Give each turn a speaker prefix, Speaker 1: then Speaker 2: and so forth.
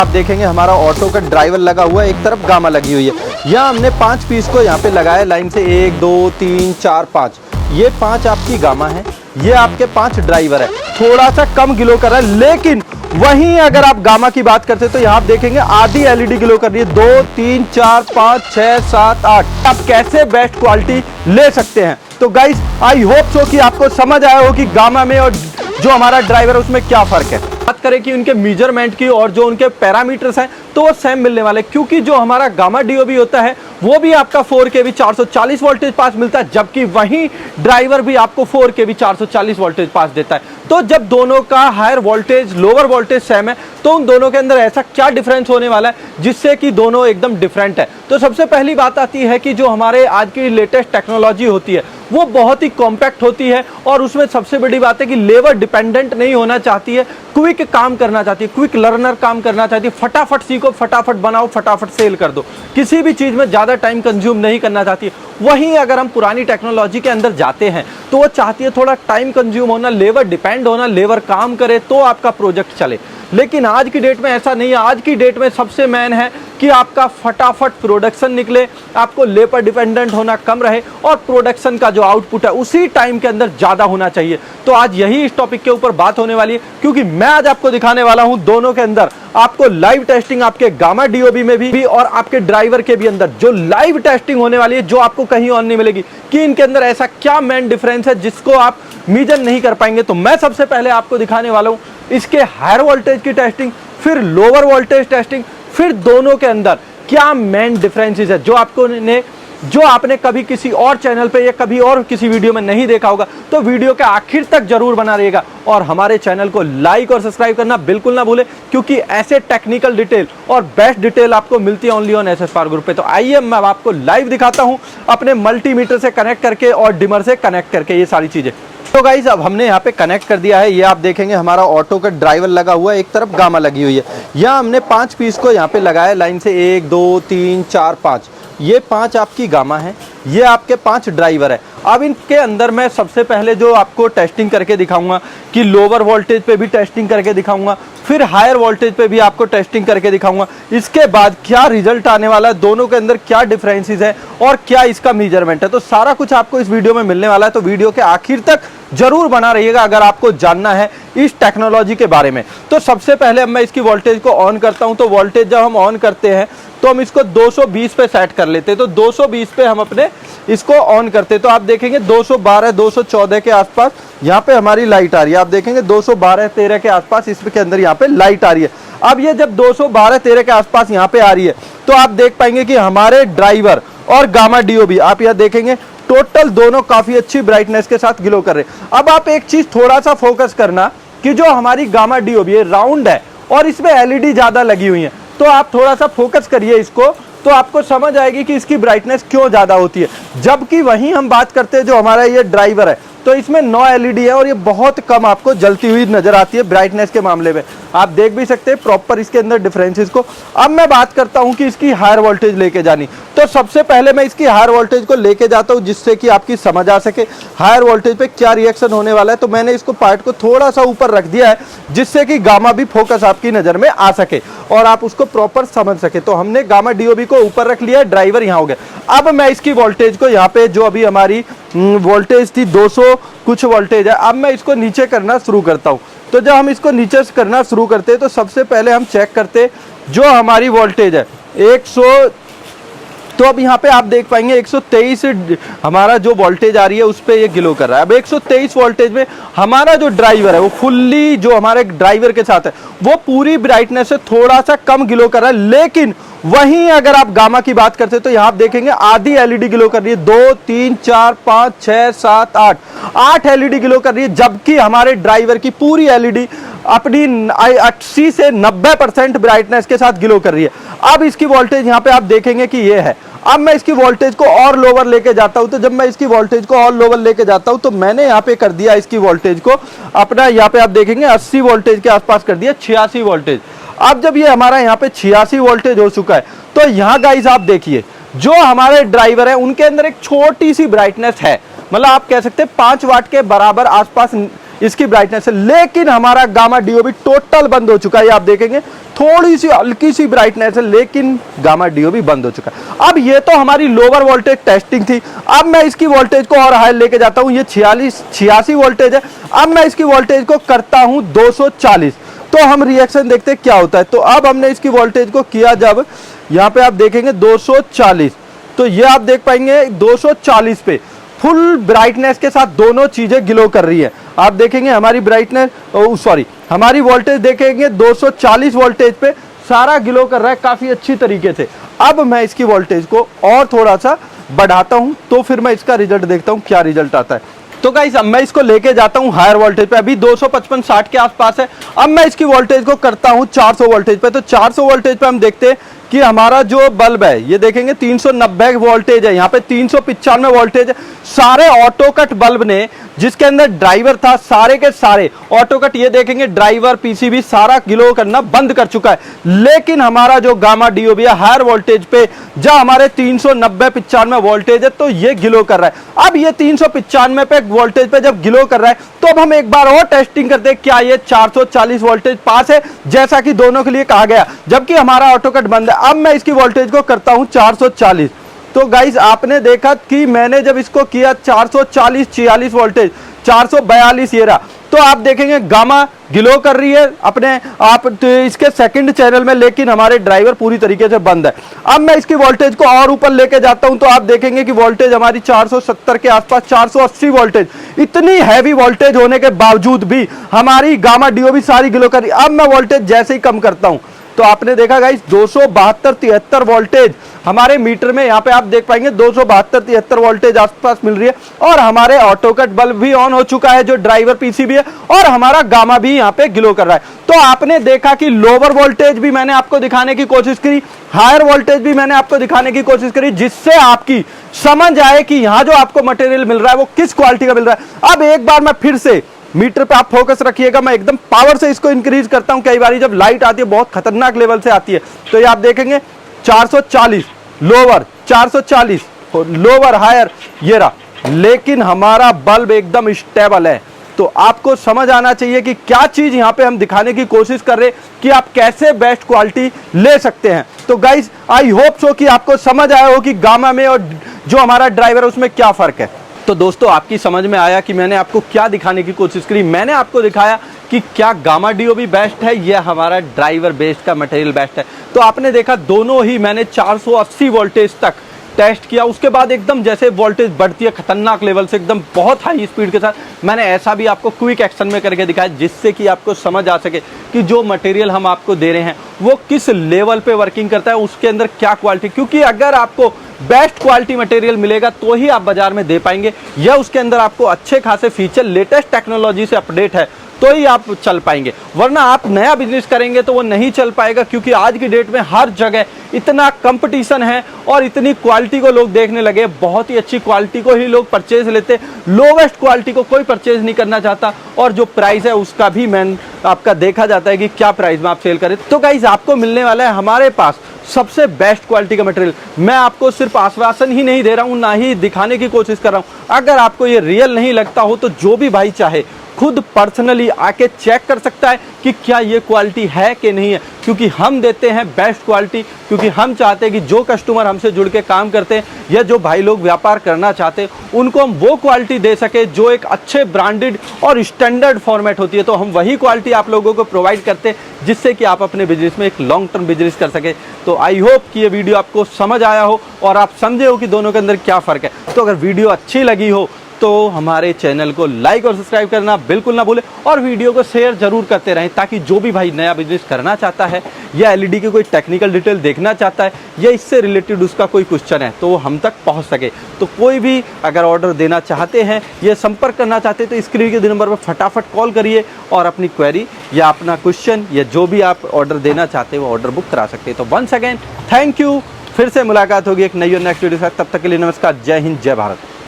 Speaker 1: आप देखेंगे हमारा ऑटो का ड्राइवर लगा हुआ है, एक तरफ गामा लगी हुई है। यहाँ हमने 5 पीस को यहाँ पे लगाया लाइन से, 1 2 3 4 5। ये 5 आपकी गामा है, ये आपके 5 ड्राइवर है। थोड़ा सा कम ग्लो कर रहा है, लेकिन वहीं अगर आप गामा की बात करते तो यहाँ आप देखेंगे आधी एलईडी ग्लो कर रही है। 2 3 4 5 6 7 8। आप कैसे बेस्ट क्वालिटी ले सकते हैं। तो गाइस आई होप सो कि आपको समझ आया हो कि गामा में और जो हमारा ड्राइवर है उसमें क्या फर्क है। बात करें कि उनके मेजरमेंट की और जो उनके पैरामीटर्स हैं तो वो सेम मिलने वाले, क्योंकि जो हमारा गामा डीओबी होता है वो भी आपका 4kV 440 वोल्टेज पास मिलता है, जबकि वहीं ड्राइवर भी आपको 4kV 440 वोल्टेज पास देता है। तो जब दोनों का higher voltage lower voltage same है तो उन दोनों के अंदर ऐसा क्या डिफरेंस होने वाला है जिससे कि दोनों एकदम डिफरेंट है। तो सबसे पहली बात आती है कि जो हमारे आज की लेटेस्ट टेक्नोलॉजी होती है वो बहुत ही कॉम्पैक्ट होती है, और उसमें सबसे बड़ी बात है कि लेबर डिपेंडेंट नहीं होना चाहती है, क्विक काम करना चाहती है, क्विक लर्नर काम करना चाहती है। फटाफट सीखो, फटाफट बनाओ, फटाफट सेल कर दो, किसी भी चीज़ में ज़्यादा टाइम कंज्यूम नहीं करना चाहती है। वहीं अगर हम पुरानी टेक्नोलॉजी के अंदर जाते हैं तो वो चाहती है थोड़ा टाइम कंज्यूम होना, लेबर डिपेंड होना, लेबर काम करे तो आपका प्रोजेक्ट चले। लेकिन आज की डेट में ऐसा नहीं है। आज की डेट में सबसे मेन है कि आपका फटाफट प्रोडक्शन निकले, आपको लेबर डिपेंडेंट होना कम रहे, और प्रोडक्शन का जो आउटपुट है उसी टाइम के अंदर ज़्यादा होना चाहिए। तो आज यही इस टॉपिक के ऊपर बात होने वाली है, क्योंकि मैं आज आपको दिखाने वाला हूं दोनों के अंदर आपको लाइव टेस्टिंग, आपके गामा डीओबी में भी और आपके ड्राइवर के भी अंदर जो लाइव टेस्टिंग होने वाली है, जो आपको कहीं और नहीं मिलेगी, कि इनके अंदर ऐसा क्या मेन डिफरेंस है जिसको आप मेजर नहीं कर पाएंगे। तो मैं सबसे पहले आपको दिखाने वाला हूं इसके हायर वोल्टेज की टेस्टिंग, फिर लोअर वोल्टेज टेस्टिंग, फिर दोनों के अंदर क्या मेन डिफरेंसेस है जो आपने कभी किसी और चैनल पे या कभी और किसी वीडियो में नहीं देखा होगा। तो वीडियो के आखिर तक जरूर बना रहिएगा, और हमारे चैनल को लाइक और सब्सक्राइब करना बिल्कुल ना भूले, क्योंकि ऐसे टेक्निकल डिटेल और बेस्ट डिटेल आपको मिलती है only on SS power group पे। तो आइए मैं आपको लाइव दिखाता हूं अपने मल्टीमीटर से कनेक्ट करके और डिमर से कनेक्ट करके ये सारी चीजें। तो गाइज अब हमने यहाँ पे कनेक्ट कर दिया है। ये आप देखेंगे हमारा ऑटो का ड्राइवर लगा हुआ है, एक तरफ गामा लगी हुई है। यहाँ हमने 5 पीस को यहाँ पे लगाया लाइन से, 1 2 3 4 5। ये 5 आपकी गामा है, ये आपके 5 ड्राइवर है। अब इनके अंदर मैं सबसे पहले जो आपको टेस्टिंग करके दिखाऊंगा कि लोअर वोल्टेज पे भी टेस्टिंग करके दिखाऊंगा, फिर हायर वोल्टेज पे भी आपको टेस्टिंग करके दिखाऊंगा। इसके बाद क्या रिजल्ट आने वाला है, दोनों के अंदर क्या डिफरेंसेस है और क्या इसका मेजरमेंट है, तो सारा कुछ आपको इस वीडियो में मिलने वाला है। तो वीडियो के आखिर तक जरूर बना रहिएगा अगर आपको जानना है इस टेक्नोलॉजी के बारे में। तो सबसे पहले अब मैं इसकी वोल्टेज को ऑन करता हूं। तो वोल्टेज जब हम ऑन करते हैं तो हम इसको 220 पे सेट कर लेते हैं। तो 220 पे हम अपने इसको ऑन करते हैं। तो आप देखेंगे 212 214 के आसपास यहाँ पे हमारी लाइट आ रही है। आप देखेंगे 212 13 के आसपास इसके अंदर यहाँ पे लाइट आ रही है। अब ये जब 212 13 के आसपास यहाँ पे आ रही है तो आप देख पाएंगे कि हमारे ड्राइवर और गामा डीओबी आप यहाँ देखेंगे टोटल दोनों काफी अच्छी ब्राइटनेस के साथ ग्लो कर रहे हैं। अब आप एक चीज थोड़ा सा फोकस करना कि जो हमारी गामा डीओबी है राउंड है और इसमें एलईडी ज्यादा लगी हुई है, तो आप थोड़ा सा फोकस करिए इसको, तो आपको समझ आएगी कि इसकी ब्राइटनेस क्यों ज्यादा होती है। जबकि वहीं हम बात करते हैं जो हमारा ये ड्राइवर है तो इसमें 9 एलईडी है और ये बहुत कम आपको जलती हुई नजर आती है ब्राइटनेस के मामले में। आप देख भी सकते हैं प्रॉपर इसके अंदर डिफरेंसेस को। अब मैं बात करता हूं कि इसकी हायर वोल्टेज लेके जानी, तो सबसे पहले मैं इसकी हायर वोल्टेज को लेके जाता हूं जिससे कि आपकी समझ आ सके हायर वोल्टेज पे क्या रिएक्शन होने वाला है। तो मैंने इसको पार्ट को थोड़ा सा ऊपर रख दिया है जिससे कि गामा भी फोकस आपकी नजर में आ सके और आप उसको प्रॉपर समझ सके। तो हमने गामा डीओबी को ऊपर रख लिया है, ड्राइवर यहाँ हो गया। अब मैं इसकी वोल्टेज को यहाँ पे जो अभी हमारी वोल्टेज थी 200 कुछ वोल्टेज है, अब मैं इसको नीचे करना शुरू करता हूँ। तो जब हम इसको नीचे करना शुरू करते हैं तो सबसे पहले हम चेक करते जो हमारी वोल्टेज है 100। तो अब यहाँ पे आप देख पाएंगे 123 हमारा जो वोल्टेज आ रही है उस पे ये ग्लो कर रहा है। अब 123 वोल्टेज में हमारा जो ड्राइवर है वो फुल्ली जो हमारे ड्राइवर के साथ है वो पूरी ब्राइटनेस से थोड़ा सा कम ग्लो कर रहा है। लेकिन वहीं अगर आप गामा की बात करते हैं तो यहाँ आप देखेंगे आधी एलईडी ग्लो कर रही है, 2 3 4 5 6 7 8 एलईडी ग्लो कर रही है, जबकि हमारे ड्राइवर की पूरी एलईडी अपनी 80 से 90% ब्राइटनेस के साथ ग्लो कर रही है। अब इसकी वोल्टेज यहाँ पे आप देखेंगे कि ये है। अब मैं इसकी वोल्टेज को और लोअर लेके जाता हूं। तो जब मैं इसकी वोल्टेज को और लोअर लेके जाता हूं तो मैंने यहाँ पे कर दिया इसकी वोल्टेज को अपना, यहाँ पे आप देखेंगे 80 वोल्टेज के आसपास कर दिया, 86 वोल्टेज। अब जब ये हमारा यहाँ पे 86 वोल्टेज हो चुका है तो यहाँ गाइस आप देखिए जो हमारे ड्राइवर है उनके अंदर एक छोटी सी ब्राइटनेस है, मतलब आप कह सकते हैं 5 वाट के बराबर आसपास इसकी ब्राइटनेस है, लेकिन हमारा गामा डीओबी टोटल बंद हो चुका है। आप देखेंगे थोड़ी सी हल्की सी ब्राइटनेस है, लेकिन गामा डीओबी बंद हो चुका है। अब ये तो हमारी लोअर वोल्टेज टेस्टिंग थी। अब मैं इसकी वोल्टेज को और हाई लेके जाता हूं। ये 86 वोल्टेज है। अब मैं इसकी वोल्टेज को करता हूं 240, तो हम रिएक्शन देखते हैं क्या होता है। तो अब हमने इसकी वोल्टेज को किया, जब यहाँ पे आप देखेंगे 240, तो ये आप देख पाएंगे 240 पे फुल ब्राइटनेस के साथ दोनों चीजें ग्लो कर रही है। आप देखेंगे हमारी ब्राइटनेस, हमारी वोल्टेज देखेंगे 240 वोल्टेज पे सारा ग्लो कर रहा है काफी अच्छी तरीके से। अब मैं इसकी वोल्टेज को और थोड़ा सा बढ़ाता हूं, तो फिर मैं इसका रिजल्ट देखता हूं क्या रिजल्ट आता है। तो गाइस अब मैं इसको लेके जाता हूं हायर वोल्टेज पे। अभी 255-60 के आसपास है। अब मैं इसकी वोल्टेज को करता हूं 400 वोल्टेज पे। तो 400 वोल्टेज पे हम देखते हैं कि हमारा जो बल्ब है, ये देखेंगे 390 वोल्टेज है, यहाँ पे 395 वोल्टेज है। सारे ऑटो कट बल्ब ने, जिसके अंदर ड्राइवर था, सारे के सारे ऑटो कट, ये देखेंगे ड्राइवर पीसीबी सारा ग्लो करना बंद कर चुका है। लेकिन हमारा जो गामा डीओबी है हायर वोल्टेज पे, जब हमारे 390-95 वोल्टेज है, तो ये ग्लो कर रहा है। अब ये 395 पे वोल्टेज पे जब ग्लो कर रहा है, तो अब हम एक बार और टेस्टिंग करते हैं क्या ये 440 वोल्टेज पास है, जैसा कि दोनों के लिए कहा गया, जबकि हमारा ऑटो कट बंद है। अब मैं इसकी वोल्टेज को करता हूं 440। तो गाइस आपने देखा कि मैंने जब इसको किया 440-46 वोल्टेज, 442 ये रहा, तो आप देखेंगे गामा ग्लो कर रही है अपने आप तो इसके सेकंड चैनल में, लेकिन हमारे ड्राइवर पूरी तरीके से बंद है। अब मैं इसकी वोल्टेज को और ऊपर लेके जाता हूं, तो आप देखेंगे कि वोल्टेज हमारी 470 के आसपास, 480 वोल्टेज। इतनी हैवी वोल्टेज होने के बावजूद भी हमारी गामा डीओबी सारी ग्लो कर रही है। अब मैं वोल्टेज जैसे ही कम करता हूं, तो आपने देखा गाइस 272-73 वोल्टेज हमारे मीटर में, यहाँ पे आप देख पाएंगे 272-73 वोल्टेज आसपास मिल रही है। और हमारे ऑटो कट बल्ब भी ऑन हो चुका है, जो ड्राइवर पीसीबी है, और हमारा गामा भी यहाँ पे ग्लो कर रहा है। तो आपने देखा कि लोअर वोल्टेज भी मैंने आपको दिखाने की कोशिश करी, हायर वोल्टेज भी मैंने आपको दिखाने की कोशिश करी, जिससे आपकी समझ आए कि यहाँ जो आपको मटेरियल मिल रहा है वो किस क्वालिटी का मिल रहा है। अब एक बार मैं फिर से मीटर पे आप फोकस रखिएगा, मैं एकदम पावर से इसको इंक्रीज करता हूं। कई बार जब लाइट आती है बहुत खतरनाक लेवल से आती है, तो ये आप देखेंगे 440 लोअर, 440 लोअर, हायर, ये रहा, लेकिन हमारा बल्ब एकदम स्टेबल है। तो आपको समझ आना चाहिए कि क्या चीज यहां पे हम दिखाने की कोशिश कर रहे हैं कि आप कैसे बेस्ट क्वालिटी ले सकते हैं। तो गाइस आई होप सो कि आपको समझ आया हो कि गामा में और जो हमारा ड्राइवर है उसमें क्या फर्क है। तो दोस्तों आपकी समझ में आया कि मैंने आपको क्या दिखाने की कोशिश करी। मैंने आपको दिखाया कि क्या गामा डीओबी बेस्ट है या हमारा ड्राइवर बेस्ड का मटेरियल बेस्ट है। तो आपने देखा दोनों ही मैंने 480 वोल्टेज तक टेस्ट किया, उसके बाद एकदम जैसे वोल्टेज बढ़ती है खतरनाक लेवल से, एकदम बहुत हाई स्पीड के साथ मैंने ऐसा भी आपको क्विक एक्शन में करके दिखाया, जिससे कि आपको समझ आ सके कि जो मटेरियल हम आपको दे रहे हैं वो किस लेवल पे वर्किंग करता है, उसके अंदर क्या क्वालिटी। क्योंकि अगर आपको बेस्ट क्वालिटी मटेरियल मिलेगा तो ही आप बाजार में दे पाएंगे, या उसके अंदर आपको अच्छे खासे फीचर लेटेस्ट टेक्नोलॉजी से अपडेट है तो ही आप चल पाएंगे, वरना आप नया बिजनेस करेंगे तो वो नहीं चल पाएगा। क्योंकि आज की डेट में हर जगह इतना कंपटीशन है और इतनी क्वालिटी को लोग देखने लगे, बहुत ही अच्छी क्वालिटी को ही लोग परचेज लेते, लोवेस्ट क्वालिटी को कोई परचेज नहीं करना चाहता, और जो प्राइस है उसका भी मैन आपका देखा जाता है कि क्या प्राइस में आप सेल करें। तो गाइस आपको मिलने वाला है हमारे पास सबसे बेस्ट क्वालिटी का मटेरियल। मैं आपको सिर्फ आश्वासन ही नहीं दे रहा हूं, ना ही दिखाने की कोशिश कर रहा हूं। अगर आपको ये रियल नहीं लगता हो तो जो भी भाई चाहे खुद पर्सनली आके चेक कर सकता है कि क्या ये क्वालिटी है कि नहीं है। क्योंकि हम देते हैं बेस्ट क्वालिटी, क्योंकि हम चाहते हैं कि जो कस्टमर हमसे जुड़ के काम करते हैं या जो भाई लोग व्यापार करना चाहते हैं उनको हम वो क्वालिटी दे सके जो एक अच्छे ब्रांडेड और स्टैंडर्ड फॉर्मेट होती है। तो हम वही क्वालिटी आप लोगों को प्रोवाइड करते हैं जिससे कि आप अपने बिजनेस में एक लॉन्ग टर्म बिजनेस कर सके। तो आई होप कि ये वीडियो आपको समझ आया हो और आप समझे हो कि दोनों के अंदर क्या फ़र्क है। तो अगर वीडियो अच्छी लगी हो तो हमारे चैनल को लाइक और सब्सक्राइब करना बिल्कुल ना भूलें, और वीडियो को शेयर जरूर करते रहें, ताकि जो भी भाई नया बिजनेस करना चाहता है या एलईडी की कोई टेक्निकल डिटेल देखना चाहता है या इससे रिलेटेड उसका कोई क्वेश्चन है तो वो हम तक पहुंच सके। तो कोई भी अगर ऑर्डर देना चाहते हैं या संपर्क करना चाहते हैं तो स्क्रीन के नंबर पर फटाफट कॉल करिए और अपनी क्वेरी या अपना क्वेश्चन या जो भी आप ऑर्डर देना चाहते हैं वो ऑर्डर बुक करा सकते हैं। तो वंस अगेन थैंक यू, फिर से मुलाकात होगी एक नई और नेक्स्ट वीडियो के साथ। तब तक के लिए नमस्कार, जय हिंद, जय भारत।